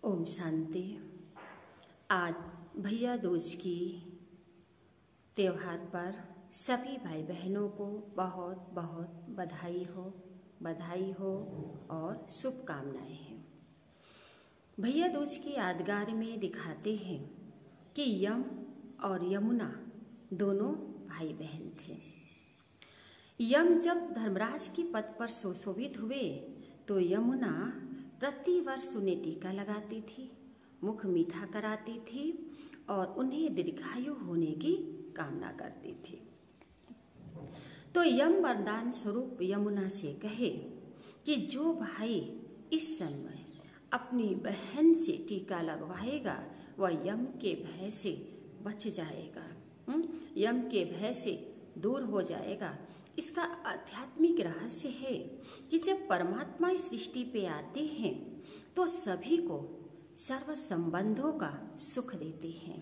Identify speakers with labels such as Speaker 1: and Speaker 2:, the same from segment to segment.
Speaker 1: ओम शांति। आज भैया दूज की त्योहार पर सभी भाई बहनों को बहुत बहुत बधाई हो और शुभकामनाएं हैं। भैया दूज की यादगार में दिखाते हैं कि यम और यमुना दोनों भाई बहन थे। यम जब धर्मराज की पद पर सुशोभित हुए तो यमुना प्रतिवर्ष उन्हें टीका लगाती थी, मुख मीठा कराती थी और उन्हें दीर्घायु होने की कामना करती थी। तो यम वरदान स्वरूप यमुना से कहे कि जो भाई इस समय अपनी बहन से टीका लगवाएगा वह यम के भय से बच जाएगा, यम के भय से दूर हो जाएगा। इसका आध्यात्मिक रहस्य है कि जब परमात्मा इस सृष्टि पे आते हैं तो सभी को सर्व संबंधों का सुख देते हैं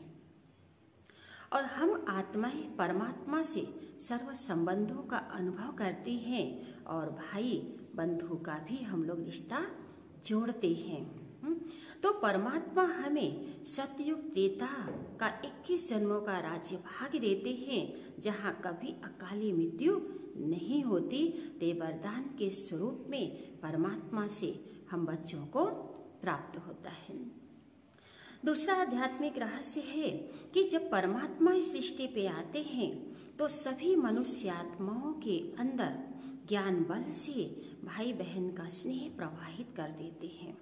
Speaker 1: और हम आत्माएं परमात्मा से सर्व संबंधों का अनुभव करते हैं और भाई बंधु का भी हम लोग रिश्ता जोड़ते हैं। तो परमात्मा हमें सतयुग त्रेता का 21 जन्मों का राज्य भाग्य देते हैं जहाँ कभी अकाली मृत्यु नहीं होती। ते वरदान के स्वरूप में परमात्मा से हम बच्चों को प्राप्त होता है। दूसरा आध्यात्मिक रहस्य है कि जब परमात्मा इस सृष्टि पे आते हैं तो सभी मनुष्य आत्माओं के अंदर ज्ञान बल से भाई बहन का स्नेह प्रवाहित कर देते हैं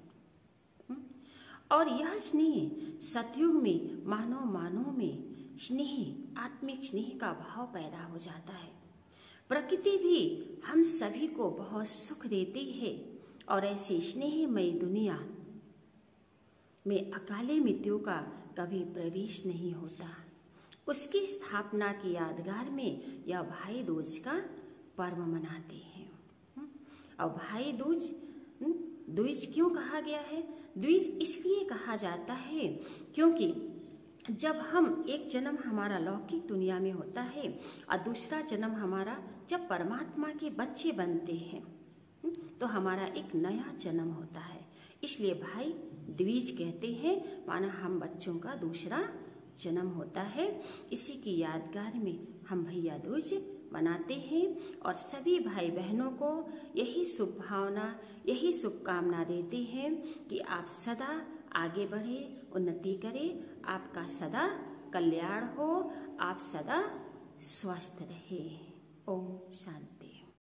Speaker 1: और यह स्नेह सतयुग में मानव में स्नेह आत्मिक स्नेह का भाव पैदा हो जाता है। प्रकृति भी हम सभी को बहुत सुख देती है और ऐसी स्नेहमयी दुनिया में अकाले मृत्यु का कभी प्रवेश नहीं होता। उसकी स्थापना की यादगार में यह भाई दूज का पर्व मनाते हैं। और भाई दूज द्विज क्यों कहा गया है? द्विज इसलिए कहा जाता है क्योंकि जब हम एक जन्म हमारा लौकिक दुनिया में होता है और दूसरा जन्म हमारा जब परमात्मा के बच्चे बनते हैं तो हमारा एक नया जन्म होता है। इसलिए भाई द्विज कहते हैं, माना हम बच्चों का दूसरा जन्म होता है। इसी की यादगार में हम भैया दूज मनाते हैं और सभी भाई बहनों को यही शुभ भावना यही शुभकामना देते हैं कि आप सदा आगे बढ़े, उन्नति करें, आपका सदा कल्याण हो, आप सदा स्वस्थ रहे। ओम शांति।